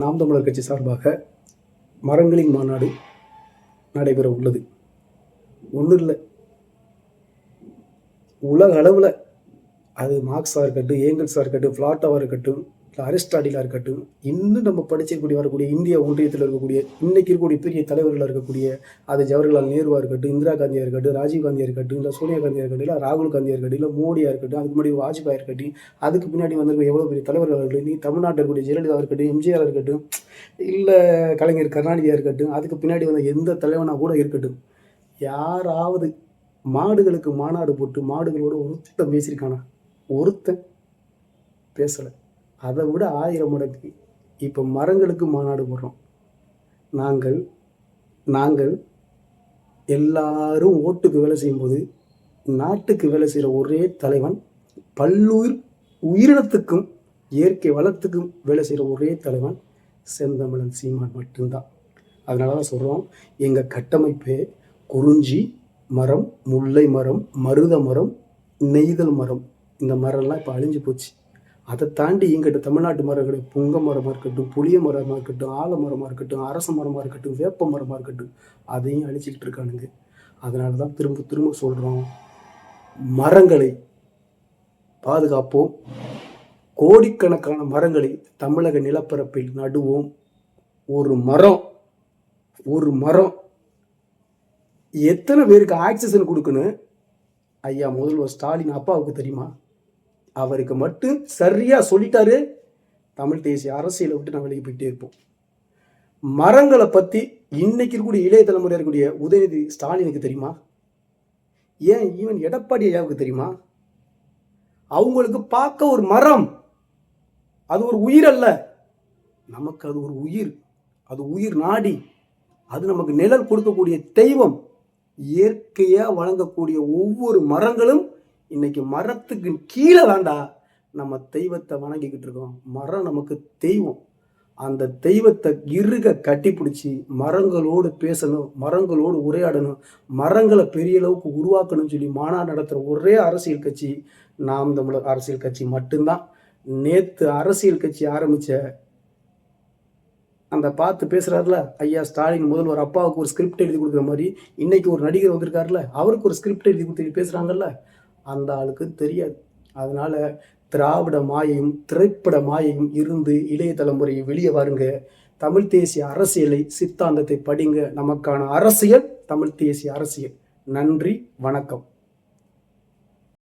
நாம் தமிழர் கட்சி சார்பாக மரங்களின் மாநாடு நடைபெற உள்ளது. ஒன்றும் இல்லை, உலக அளவில் அது மார்க்ஸாக இருக்கட்டும், ஏங்கல்ஸாக இருக்கட்டும், பிளாட்டோவாக இருக்கட்டும், இல்லை அரிஸ்டாட்டிலாக இருக்கட்டும், இன்னும் நம்ம படிச்சிருக்கக்கூடிய வரக்கூடிய இந்திய ஒன்றியத்தில் இருக்கக்கூடிய இன்றைக்கி இருக்கக்கூடிய பெரிய தலைவர்களாக இருக்கக்கூடிய அது ஜவஹர்லால் நேருவாக இருக்கட்டும், இந்திரா காந்தியாக இருக்கட்டும், ராஜீவ் காந்தியாக இருக்கட்டும், இல்லை சோனியா காந்தியாக இருக்கட்டும், இல்லை ராகுல் காந்தியாக இருக்கட்டும், இல்லை மோடியாக இருக்கட்டும், அதுக்கு முன்னாடி வாஜ்பாயாக இருக்கட்டும், அதுக்கு பின்னாடி வந்திருக்க எவ்வளோ பெரிய தலைவர்கள் இருக்கட்டும், நீ தமிழ்நாட்டில் இருக்கக்கூடிய ஜெயலலிதா இருக்கட்டும், எம்ஜிஆர் இருக்கட்டும், இல்லை கலைஞர் கருணாநிதியாக இருக்கட்டும், அதுக்கு பின்னாடி வந்த எந்த தலைவனாக கூட இருக்கட்டும், யாராவது மாடுகளுக்கு மாநாடு போட்டு மாடுகளோட ஒருத்தன் பேசியிருக்கானா? ஒருத்தன் பேசலை. அதை விட 1000 மடங்கு இப்போ மரங்களுக்கு மாநாடு போடுறோம். நாங்கள் எல்லாரும் ஓட்டுக்கு வேலை செய்யும்போது நாட்டுக்கு வேலை செய்கிற ஒரே தலைவன், உயிரினத்துக்கும் இயற்கை வளத்துக்கும் வேலை செய்கிற ஒரே தலைவன் செந்தமிழன் சீமான் மட்டும்தான். அதனால தான் சொல்கிறோம், எங்கள் கட்டமைப்பே குறிஞ்சி மரம், முல்லை மரம், மருத மரம், நெய்தல் மரம். இந்த மரம்லாம் இப்போ அழிஞ்சு போச்சு. அதை தாண்டி எங்கிட்ட தமிழ்நாட்டு மரங்கள் புங்க மரமாக இருக்கட்டும், புளிய மரமாக இருக்கட்டும், ஆலமரமாக இருக்கட்டும், அரச மரமாக இருக்கட்டும், வேப்ப மரமாக இருக்கட்டும், அதையும் அழிச்சிக்கிட்டு இருக்கானுங்க. அதனால தான் திரும்ப திரும்ப சொல்கிறோம், மரங்களை பாதுகாப்போம். கோடிக்கணக்கான மரங்களை தமிழக நிலப்பரப்பில் நடுவோம். ஒரு மரம் எத்தனை பேருக்கு ஆக்சிஜன் கொடுக்கணும் ஐயா முதல்வர் ஸ்டாலின் அப்பாவுக்கு தெரியுமா? அவருக்கு மட்டும் சரியாக சொல்லிட்டாரு. தமிழ் தேசிய அரசியலை விட்டு நான் வெளியே போயிட்டே இருப்போம். மரங்களை பற்றி இன்னைக்கு இருக்கக்கூடிய இளைய தலைமுறை இருக்கக்கூடிய உதயநிதி ஸ்டாலினுக்கு தெரியுமா? ஏன் ஈவன் எடப்பாடி ஐயாவுக்கு தெரியுமா? அவங்களுக்கு பார்க்க ஒரு மரம், அது ஒரு உயிர் அல்ல, நமக்கு அது ஒரு உயிர். அது உயிர் நாடி, அது நமக்கு நிழல் கொடுக்கக்கூடிய தெய்வம். இயற்கையாக வழங்கக்கூடிய ஒவ்வொரு மரங்களும் இன்னைக்கு மரத்துக்கு கீழே தாண்டா நம்ம தெய்வத்தை வணங்கிக்கிட்டு இருக்கோம். மரம் நமக்கு தெய்வம். அந்த தெய்வத்தை இறுக கட்டி பிடிச்சி மரங்களோடு பேசணும், மரங்களோடு உரையாடணும், மரங்களை பெரிய அளவுக்கு உருவாக்கணும்னு சொல்லி மாநாடு நடத்துகிற ஒரே அரசியல் கட்சி நாம் தமிழர் அரசியல் கட்சி மட்டும்தான். நேற்று அரசியல் கட்சி ஆரம்பித்த அந்த பார்த்து பேசுகிறாருல ஐயா ஸ்டாலின் முதல்வர் அப்பாவுக்கு ஒரு ஸ்கிரிப்ட் எழுதி கொடுக்குற மாதிரி, இன்னைக்கு ஒரு நடிகர் வந்திருக்காருல, அவருக்கு ஒரு ஸ்கிரிப்ட் எழுதி கொடுத்து பேசுகிறாங்கல்ல, அந்த ஆளுக்கு தெரியாது. அதனால திராவிட மாயையும் திரைப்பட மாயையும் இருந்து இளைய தலைமுறையை வெளியே வாருங்க. தமிழ் தேசிய அரசியலை சித்தாந்தத்தை படிங்க. நமக்கான அரசியல் தமிழ் தேசிய அரசியல். நன்றி, வணக்கம்.